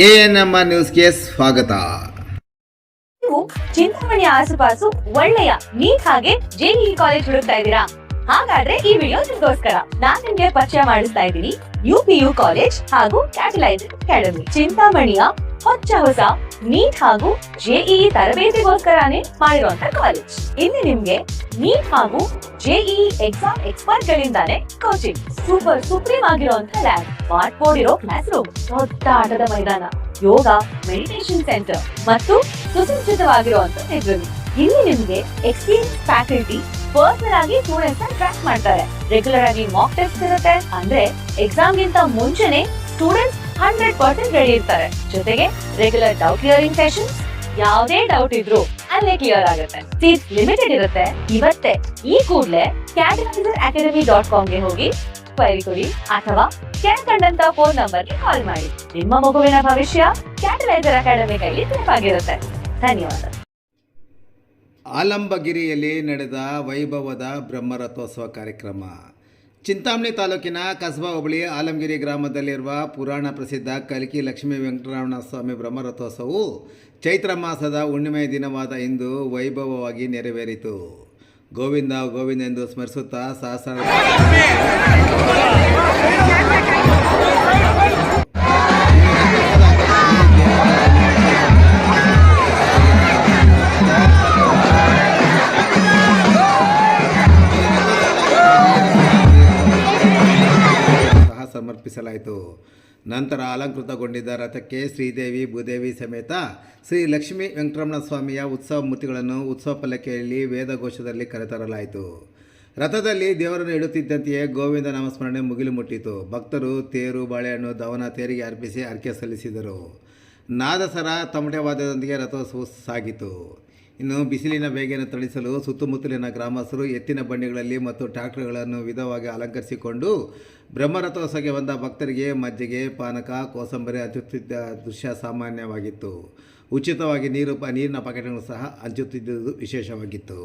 ANM ನ್ಯೂಸ್ಗೆ ಸ್ವಾಗತ. ನೀವು ಚಿಂತಾಮಣಿ ಆಸುಪಾಸು ಒಳ್ಳೆಯ ನೀಟ್ ಹಾಗೆ ಜೆಇಇ ಕಾಲೇಜ್ ಹುಡುಕ್ತಾ ಇದ್ದೀರಾ? ಹಾಗಾದ್ರೆ ಈ ವಿಡಿಯೋ ನಿಮಗೋಸ್ಕರ. ನಾನ್ ನಿಮ್ಗೆ ಪರಿಚಯ ಮಾಡಿಸ್ತಾ ಇದ್ದೀನಿ UPU ಕಾಲೇಜ್ ಹಾಗೂ ಕ್ಯಾಟಲೈಸ್ ಅಕಾಡೆಮಿ. ಚಿಂತಾಮಣಿಯ ಹೊಸ ನೀಟ್ ಹಾಗೂ ಜೆಇಇ ತರಬೇತಿಗೋಸ್ಕರನೇ ಮಾಡಿರುವಂತ ಕಾಲೇಜ್. ಇಲ್ಲಿ ನಿಮ್ಗೆ ನೀಟ್ ಹಾಗೂ ಜೆಇಇ ಎಕ್ಸಾಮ್ ಎಕ್ಸ್ಪರ್ಟ್ ಗಳಿಂದಾನೇ ಕೋಚಿಂಗ್, ಸುಪ್ರೀಂ ಆಗಿರುವಂತ ಲ್ಯಾಬ್, ಸ್ಮಾರ್ಟ್ ಬೋರ್ಡ್ ಇರೋ ಕ್ಲಾಸ್ ರೂಮ್, ದೊಡ್ಡ ಆಟದ ಮೈದಾನ, ಯೋಗ, ಮೆಡಿಟೇಷನ್ ಸೆಂಟರ್ ಮತ್ತು ಸುಸಜ್ಜಿತವಾಗಿರುವಂತ ಲೈಬ್ರರಿ. ಇಲ್ಲಿ ನಿಮ್ಗೆ ಎಕ್ಸ್ಪೀರಿಯನ್ಸ್ ಫ್ಯಾಕಲ್ಟಿ ಪರ್ಸನಲ್ ಆಗಿ ಸ್ಟೂಡೆಂಟ್ಸ್ ಟ್ರ್ಯಾಕ್ ಮಾಡ್ತಾರೆ. ರೆಗ್ಯುಲರ್ ಆಗಿ ಮಾಕ್ ಟೆಸ್ಟ್ ಇರುತ್ತೆ, ಅಂದ್ರೆ ಎಕ್ಸಾಮ್ ಗಿಂತ ಮುಂಚೆನೆ ಸ್ಟೂಡೆಂಟ್ಸ್ 100% ರೆಡಿ ಇರ್ತಾರೆ. ಜೊತೆಗೆ ರೆಗ್ಯುಲರ್ ಡೌಟ್ ಕ್ಲಿಯರಿಂಗ್ ಸೆಷನ್ಸ್, ಯಾವುದೇ ಡೌಟ್ ಇದ್ರು ಅಲ್ಲೇ ಕ್ಲಿಯರ್ ಆಗುತ್ತೆ. ಸೀಟ್ ಲಿಮಿಟೆಡ್ ಇರುತ್ತೆ. ಇವತ್ತೇ ಈ ಕೂಡಲೇ catalyzeracademy.com ಗೆ ಹೋಗಿ ಕ್ವೈರಿ ಕೊಡಿ ಅಥವಾ ಕೆಳಕಂಡಂತ ಫೋನ್ ನಂಬರ್ಗೆ ಕಾಲ್ ಮಾಡಿ. ನಿಮ್ಮ ಮಗುವಿನ ಭವಿಷ್ಯ ಕ್ಯಾಟಲೈಸರ್ ಅಕಾಡೆಮಿ ಕೈಲಿ ಸೇಫಾಗಿರುತ್ತೆ. ಧನ್ಯವಾದ. ಆಲಂಬಗಿರಿಯಲ್ಲಿ ನಡೆದ ವೈಭವದ ಬ್ರಹ್ಮರಥೋತ್ಸವ ಕಾರ್ಯಕ್ರಮ. ಚಿಂತಾಮಣಿ ತಾಲೂಕಿನ ಕಸಬಾ ಹೋಬಳಿ ಆಲಂಗಿರಿ ಗ್ರಾಮದಲ್ಲಿರುವ ಪುರಾಣ ಪ್ರಸಿದ್ಧ ಕಲ್ಕಿ ಲಕ್ಷ್ಮೀ ವೆಂಕಟರಮಣ ಸ್ವಾಮಿ ಬ್ರಹ್ಮರಥೋತ್ಸವವು ಚೈತ್ರ ಮಾಸದ ಹುಣ್ಣಿಮೆಯ ದಿನವಾದ ಇಂದು ವೈಭವವಾಗಿ ನೆರವೇರಿತು. ಗೋವಿಂದ ಗೋವಿಂದ ಎಂದು ಸ್ಮರಿಸುತ್ತಾ ಸಹಸ್ರ ಸಮರ್ಪಿಸಲಾಯಿತು. ನಂತರ ಅಲಂಕೃತಗೊಂಡಿದ್ದ ರಥಕ್ಕೆ ಶ್ರೀದೇವಿ ಭೂದೇವಿ ಸಮೇತ ಶ್ರೀ ಲಕ್ಷ್ಮೀ ವೆಂಕಟರಮಣ ಸ್ವಾಮಿಯ ಉತ್ಸವ ಮೂರ್ತಿಗಳನ್ನು ಉತ್ಸವ ಪಲ್ಲಕ್ಕಿಯಲ್ಲಿ ವೇದಘೋಷದಲ್ಲಿ ಕರೆತರಲಾಯಿತು. ರಥದಲ್ಲಿ ದೇವರನ್ನು ಇಡುತ್ತಿದ್ದಂತೆಯೇ ಗೋವಿಂದ ನಾಮಸ್ಮರಣೆ ಮುಗಿಲು ಮುಟ್ಟಿತು. ಭಕ್ತರು ತೇರು, ಬಾಳೆಹಣ್ಣು, ದವನ ತೇರಿಗೆ ಅರ್ಪಿಸಿ ಹರಕೆ ಸಲ್ಲಿಸಿದರು. ನಾದಸರ ತಮಟೆ ವಾದ್ಯದೊಂದಿಗೆ ರಥೋತ್ಸವ ಸಾಗಿತು. ಇನ್ನು ಬಿಸಿಲಿನ ಬೇಗೆಯನ್ನು ತಣಿಸಲು ಸುತ್ತಮುತ್ತಲಿನ ಗ್ರಾಮಸ್ಥರು ಎತ್ತಿನ ಬಂಡಿಗಳಲ್ಲಿ ಮತ್ತು ಟ್ರ್ಯಾಕ್ಟರ್ಗಳನ್ನು ವಿಧವಾಗಿ ಅಲಂಕರಿಸಿಕೊಂಡು ಬ್ರಹ್ಮರಥೋತ್ಸವಕ್ಕೆ ಬಂದ ಭಕ್ತರಿಗೆ ಮಜ್ಜಿಗೆ, ಪಾನಕ, ಕೋಸಂಬರಿ ಹಂಚುತ್ತಿದ್ದ ದೃಶ್ಯ ಸಾಮಾನ್ಯವಾಗಿತ್ತು. ಉಚಿತವಾಗಿ ನೀರಿನ ಪ್ಯಾಕೆಟ್ಗಳನ್ನು ಸಹ ಹಂಚುತ್ತಿದ್ದುದು ವಿಶೇಷವಾಗಿತ್ತು.